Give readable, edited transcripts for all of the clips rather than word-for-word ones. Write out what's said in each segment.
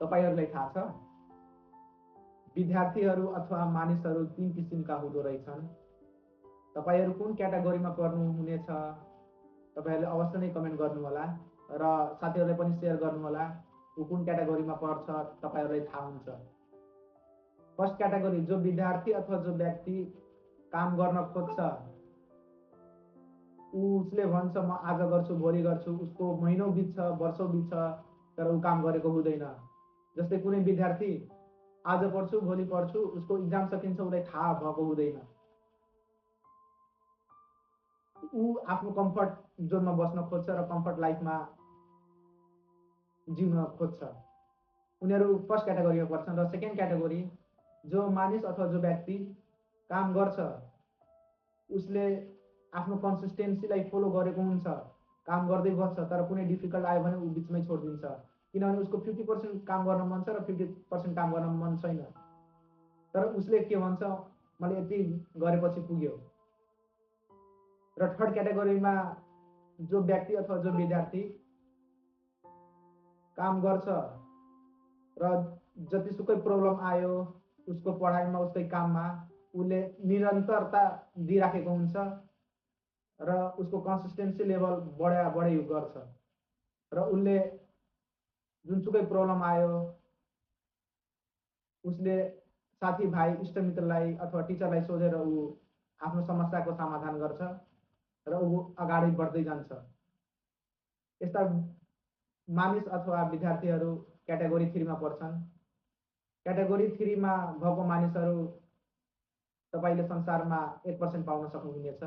तपाईहरुलाई थाहा छ विद्यार्थीहरू अथवा मानिसहरू तीन किसिमका हुँदो रहेछन्। तपाईहरु कुन क्याटेगोरीमा पर्नुहुनेछ तपाईहरुले अवश्य नै कमेन्ट गर्नुहोला र साथीहरुलाई पनि शेयर गर्नुहोला। कुन क्याटेगोरीमा पर्छ तपाईहरुलाई थाहा हुन्छ। फर्स्ट क्याटेगोरी जो विद्यार्थी अथवा जो व्यक्ति काम गर्न खोज्छ उसले भन्छ म आज गर्छु भोलि गर्छु, उसको महिनौं बित्छ वर्षौं बित्छ तर ऊ काम गरेको हुँदैन। जस्तै कुनै विद्यार्थी आज पढ्छु भोलि पढ्छु उसको इक्जाम सकिन्छ उसलाई थाहा भएको हुँदैन। ऊ आफ्नो कम्फर्ट जोनमा बस्न खोज्छ र कम्फर्ट लाइफमा जिउन खोज्छ। उनीहरू फर्स्ट क्याटेगोरीमा पर्छन्। र सेकेन्ड क्याटेगोरी जो मानिस अथवा जो व्यक्ति काम गर्छ उसले आफ्नो कन्सिस्टेन्सीलाई फलो गरेको हुन्छ, काम गर्दै बस्छ तर कुनै डिफिकल्ट आयो भने ऊ बिचमै छोडिदिन्छ। किनभने उसको 50% काम गर्न मन छ र 50% काम गर्न मन छैन। तर उसले के भन्छ मैले यति गरेपछि पुग्यो। र थर्ड क्याटेगोरीमा जो व्यक्ति अथवा जो विद्यार्थी काम गर्छ र जतिसुकै प्रब्लम आयो उसको पढाइमा उसकै काममा उसले निरन्तरता दिइराखेको हुन्छ र उसको कन्सिस्टेन्सी लेभल बढाइ गर्छ र उसले जुनसुकै प्रब्लम आयो उसले साथीभाइ इष्टमित्रलाई अथवा टिचरलाई सोधेर ऊ आफ्नो समस्याको समाधान गर्छ र ऊ अगाडि बढ्दै जान्छ। यस्ता मानिस अथवा विद्यार्थीहरू क्याटेगोरी 3 मा पर्छन्। क्याटेगोरी 3 मा भएको मानिसहरू तपाईले संसारमा 1% पाउन सक्नुहुनेछ।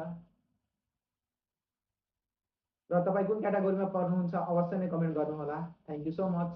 र तपाई कुन क्याटेगोरीमा पर्नुहुन्छ अवश्य नै कमेन्ट गर्नुहोला। Thank you so much.